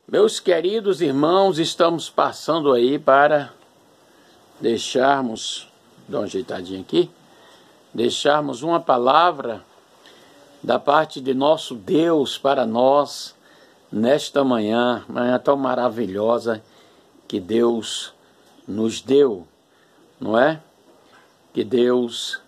Meus queridos irmãos, estamos passando aí para deixarmos, dá uma ajeitadinha aqui, deixarmos uma palavra da parte de nosso Deus para nós nesta manhã tão maravilhosa que Deus nos deu, não é? Que Deus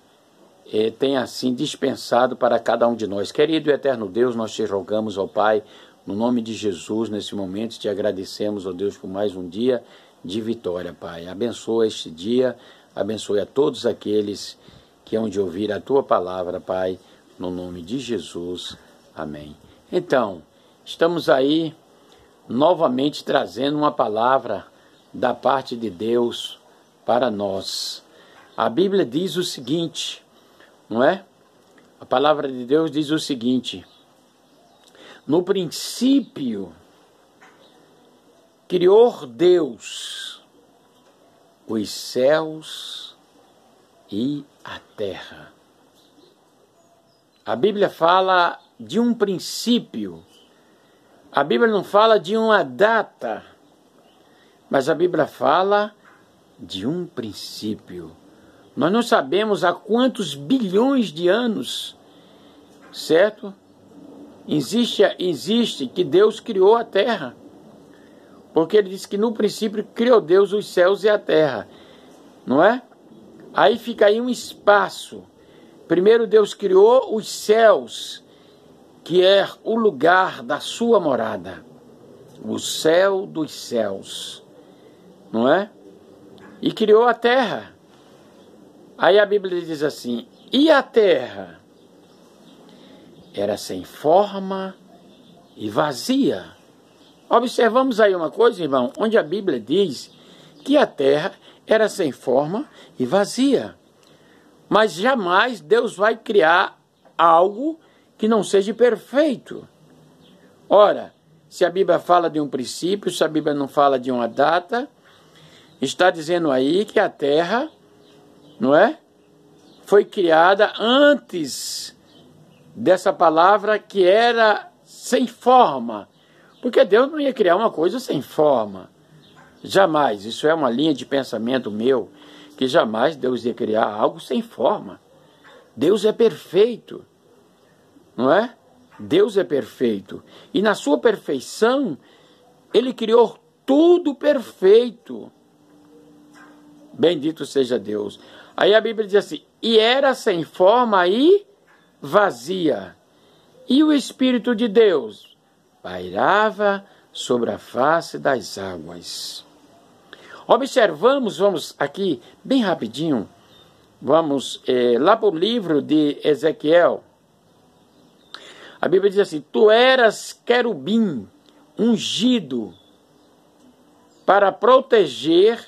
tem assim dispensado para cada um de nós. Querido e eterno Deus, nós te rogamos, ó Pai, no nome de Jesus, nesse momento, te agradecemos, ó Deus, por mais um dia de vitória, Pai. Abençoa este dia, abençoe a todos aqueles que hão de ouvir a Tua palavra, Pai, no nome de Jesus. Amém. Então, estamos aí novamente trazendo uma palavra da parte de Deus para nós. A Bíblia diz o seguinte, não é? A palavra de Deus diz o seguinte: no princípio, criou Deus os céus e a terra. A Bíblia fala de um princípio. A Bíblia não fala de uma data, mas a Bíblia fala de um princípio. Nós não sabemos há quantos bilhões de anos, certo? Existe que Deus criou a terra. Porque ele disse que no princípio criou Deus os céus e a terra. Não é? Aí fica aí um espaço. Primeiro Deus criou os céus, que é o lugar da sua morada. O céu dos céus. Não é? E criou a terra. Aí a Bíblia diz assim: e a terra era sem forma e vazia. Observamos aí uma coisa, irmão, onde a Bíblia diz que a terra era sem forma e vazia. Mas jamais Deus vai criar algo que não seja perfeito. Ora, se a Bíblia fala de um princípio, se a Bíblia não fala de uma data, está dizendo aí que a terra, não é? Foi criada antes dessa palavra que era sem forma. Porque Deus não ia criar uma coisa sem forma. Jamais. Isso é uma linha de pensamento meu, que jamais Deus ia criar algo sem forma. Deus é perfeito. Não é? Deus é perfeito. E na sua perfeição, Ele criou tudo perfeito. Bendito seja Deus. Aí a Bíblia diz assim: e era sem forma e vazia. E o Espírito de Deus pairava sobre a face das águas. Observamos, vamos aqui, bem rapidinho, vamos lá para o livro de Ezequiel. A Bíblia diz assim: tu eras querubim, ungido, para proteger,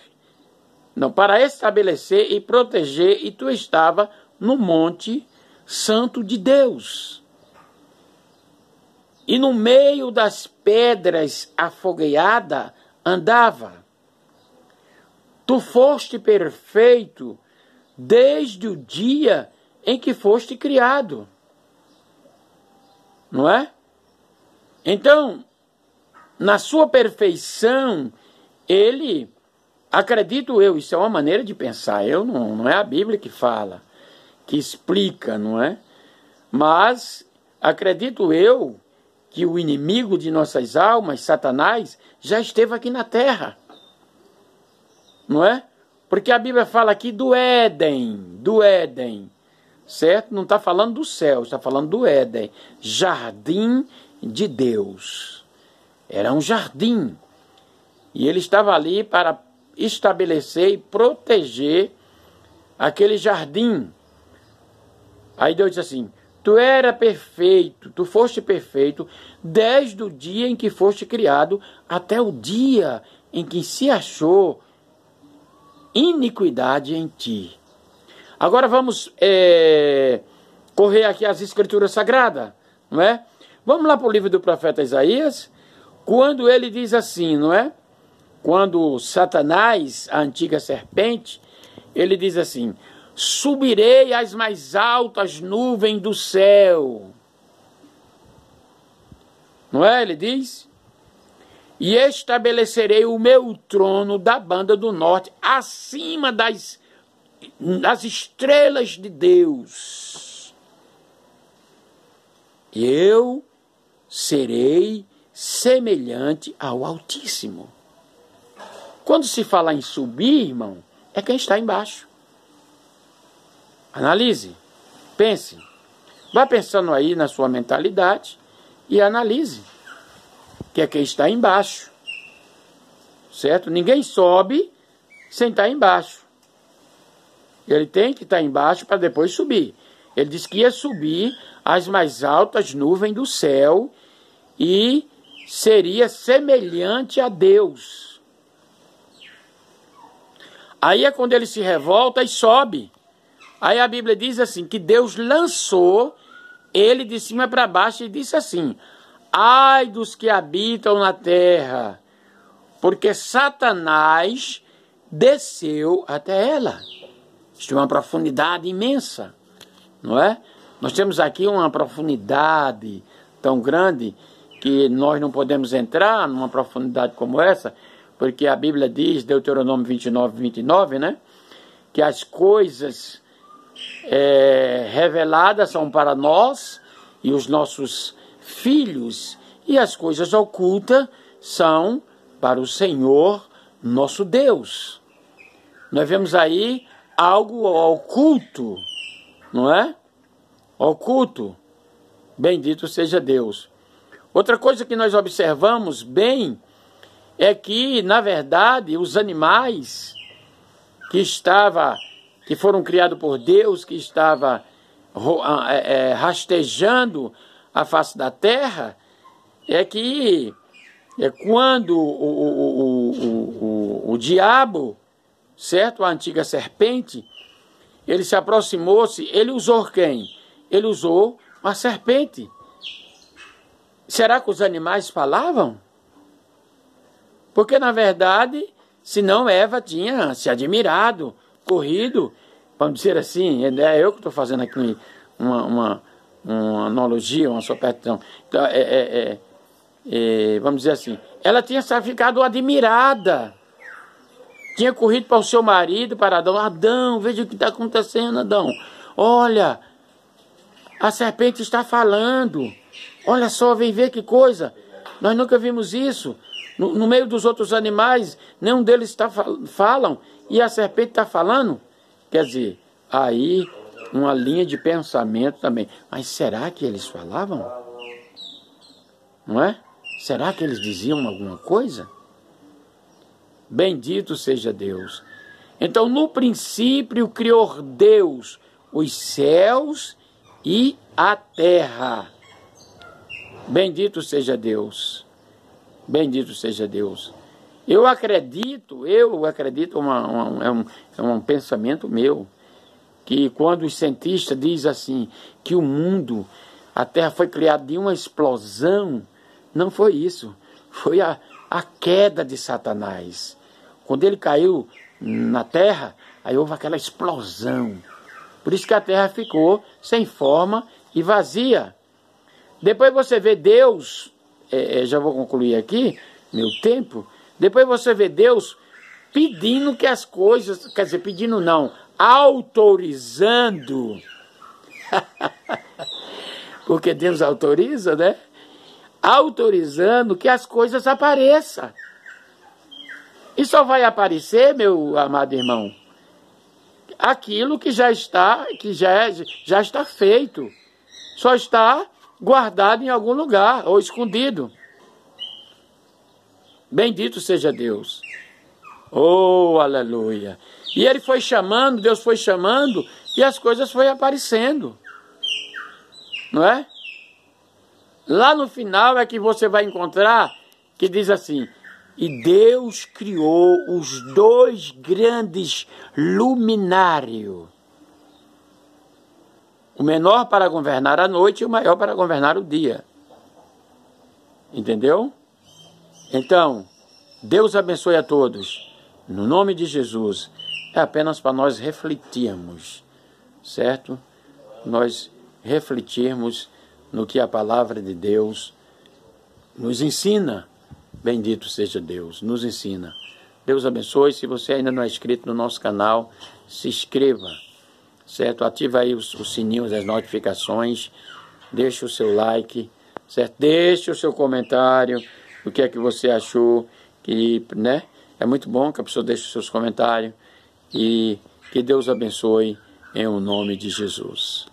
não, para estabelecer e proteger, e tu estava no monte santo de Deus. E no meio das pedras afogueada andava. Tu foste perfeito desde o dia em que foste criado. Não é? Então, na sua perfeição, ele, acredito eu, isso é uma maneira de pensar, não é a Bíblia que fala, que explica, não é? Mas acredito eu que o inimigo de nossas almas, Satanás, já esteve aqui na terra. Não é? Porque a Bíblia fala aqui do Éden, certo? Não está falando do céu, está falando do Éden, jardim de Deus. Era um jardim. E ele estava ali para estabelecer e proteger aquele jardim. Aí Deus disse assim: tu era perfeito, tu foste perfeito desde o dia em que foste criado até o dia em que se achou iniquidade em ti. Agora vamos correr aqui as Escrituras Sagradas, não é? Vamos lá para o livro do profeta Isaías, quando ele diz assim, não é? Quando Satanás, a antiga serpente, ele diz assim: subirei às mais altas nuvens do céu. Não é? Ele diz: e estabelecerei o meu trono da banda do norte, acima das estrelas de Deus. E eu serei semelhante ao Altíssimo. Quando se fala em subir, irmão, é quem está embaixo. Analise, pense. Vá pensando aí na sua mentalidade e analise. Que é quem está embaixo. Certo? Ninguém sobe sem estar embaixo. Ele tem que estar embaixo para depois subir. Ele disse que ia subir as mais altas nuvens do céu e seria semelhante a Deus. Aí é quando ele se revolta e sobe. Aí a Bíblia diz assim, que Deus lançou ele de cima para baixo e disse assim: ai dos que habitam na terra, porque Satanás desceu até ela. Isto é uma profundidade imensa, não é? Nós temos aqui uma profundidade tão grande que nós não podemos entrar numa profundidade como essa, porque a Bíblia diz, Deuteronômio 29, né? Que as coisas reveladas são para nós e os nossos filhos, e as coisas ocultas são para o Senhor nosso Deus. Nós vemos aí algo oculto, não é? Oculto. Bendito seja Deus. Outra coisa que nós observamos bem é que, na verdade, os animais que foram criados por Deus, que estava rastejando a face da terra, é que quando o diabo, certo? A antiga serpente, ele se aproximou-se, ele usou quem? Ele usou uma serpente. Será que os animais falavam? Porque, na verdade, senão Eva tinha se admirado, corrido, vamos dizer assim, é eu que estou fazendo aqui uma analogia, uma superstição. Então, vamos dizer assim, ela tinha ficado admirada, tinha corrido para o seu marido, para Adão. Adão, veja o que está acontecendo, Adão. Olha, a serpente está falando. Olha só, vem ver que coisa. Nós nunca vimos isso. No meio dos outros animais, nenhum deles falam, e a serpente está falando. Quer dizer, aí uma linha de pensamento também. Mas será que eles falavam? Não é? Será que eles diziam alguma coisa? Bendito seja Deus. Então, no princípio, criou Deus os céus e a terra. Bendito seja Deus. Bendito seja Deus. Eu acredito, é um pensamento meu, que quando os cientistas dizem assim, que o mundo, a Terra foi criada de uma explosão, não foi isso. Foi a queda de Satanás. Quando ele caiu na Terra, aí houve aquela explosão. Por isso que a Terra ficou sem forma e vazia. Depois você vê Deus, já vou concluir aqui, meu tempo. Depois você vê Deus pedindo que as coisas, quer dizer, pedindo não, autorizando. Porque Deus autoriza, né? Autorizando que as coisas apareçam. E só vai aparecer, meu amado irmão, aquilo que já está feito. Só está guardado em algum lugar ou escondido. Bendito seja Deus. Oh, aleluia. E ele foi chamando, Deus foi chamando, e as coisas foram aparecendo. Não é? Lá no final é que você vai encontrar que diz assim: e Deus criou os dois grandes luminários, o menor para governar a noite e o maior para governar o dia. Entendeu? Então, Deus abençoe a todos. No nome de Jesus. É apenas para nós refletirmos, certo? Nós refletirmos no que a palavra de Deus nos ensina, Bendito seja Deus, nos ensina. Deus abençoe. Se você ainda não é inscrito no nosso canal, se inscreva, certo? Ativa aí os sininhos das notificações, deixa o seu like, certo? Deixa o seu comentário, o que é que você achou, que, né? É muito bom que a pessoa deixe os seus comentários e que Deus abençoe em o nome de Jesus.